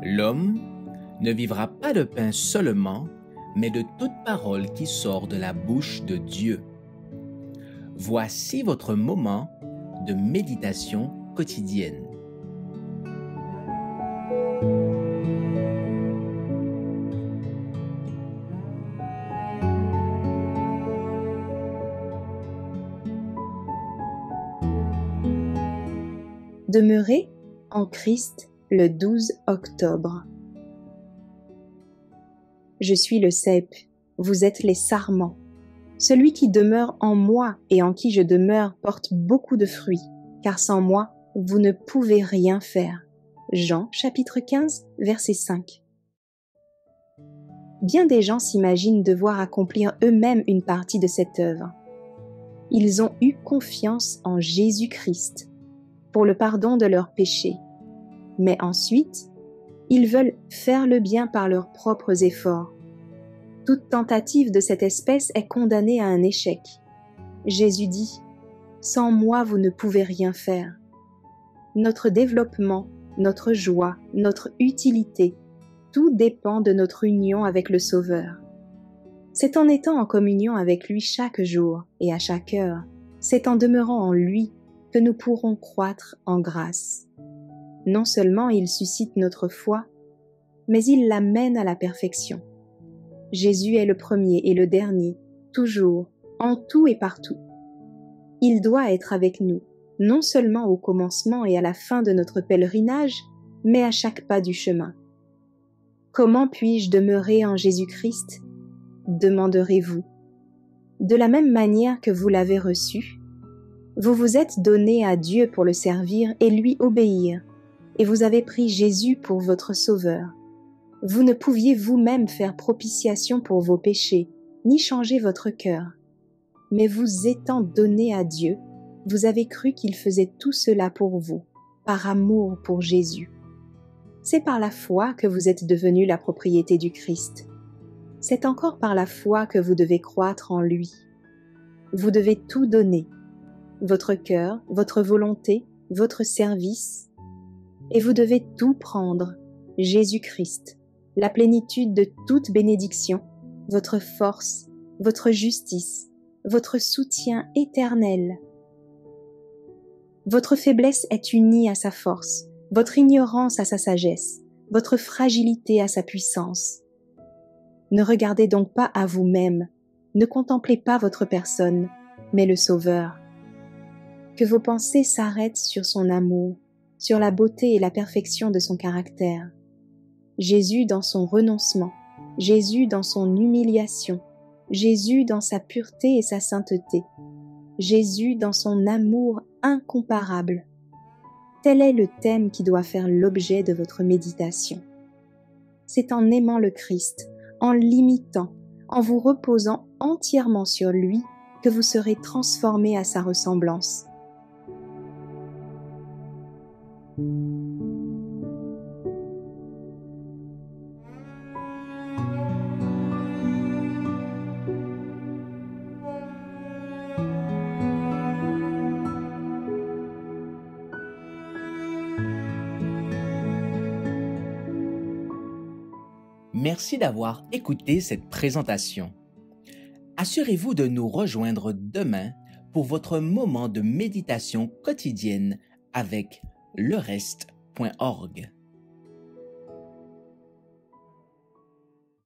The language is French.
L'homme ne vivra pas de pain seulement, mais de toute parole qui sort de la bouche de Dieu. Voici votre moment de méditation quotidienne. Demeurez en Christ le 12 octobre. Je suis le cep, vous êtes les sarments. Celui qui demeure en moi et en qui je demeure porte beaucoup de fruits, car sans moi, vous ne pouvez rien faire. Jean chapitre 15, verset 5. Bien des gens s'imaginent devoir accomplir eux-mêmes une partie de cette œuvre. Ils ont eu confiance en Jésus-Christ pour le pardon de leurs péchés. Mais ensuite, ils veulent faire le bien par leurs propres efforts. Toute tentative de cette espèce est condamnée à un échec. Jésus dit « Sans moi, vous ne pouvez rien faire ». Notre développement, notre joie, notre utilité, tout dépend de notre union avec le Sauveur. C'est en étant en communion avec lui chaque jour et à chaque heure, c'est en demeurant en lui que nous pourrons croître en grâce. Non seulement il suscite notre foi, mais il la mène à la perfection. Jésus est le premier et le dernier, toujours, en tout et partout. Il doit être avec nous, non seulement au commencement et à la fin de notre pèlerinage, mais à chaque pas du chemin. Comment puis-je demeurer en Jésus-Christ ? Demanderez-vous. De la même manière que vous l'avez reçu, vous vous êtes donné à Dieu pour le servir et lui obéir, et vous avez pris Jésus pour votre Sauveur. Vous ne pouviez vous-même faire propitiation pour vos péchés, ni changer votre cœur. Mais vous étant donné à Dieu, vous avez cru qu'il faisait tout cela pour vous, par amour pour Jésus. C'est par la foi que vous êtes devenus la propriété du Christ. C'est encore par la foi que vous devez croître en lui. Vous devez tout donner, votre cœur, votre volonté, votre service, et vous devez tout prendre, Jésus-Christ, la plénitude de toute bénédiction, votre force, votre justice, votre soutien éternel. Votre faiblesse est unie à sa force, votre ignorance à sa sagesse, votre fragilité à sa puissance. Ne regardez donc pas à vous-même, ne contemplez pas votre personne, mais le Sauveur. Que vos pensées s'arrêtent sur son amour, sur la beauté et la perfection de son caractère. Jésus dans son renoncement, Jésus dans son humiliation, Jésus dans sa pureté et sa sainteté, Jésus dans son amour incomparable. Tel est le thème qui doit faire l'objet de votre méditation. C'est en aimant le Christ, en l'imitant, en vous reposant entièrement sur lui, que vous serez transformés à sa ressemblance. Merci d'avoir écouté cette présentation. Assurez-vous de nous rejoindre demain pour votre moment de méditation quotidienne avec lereste.org.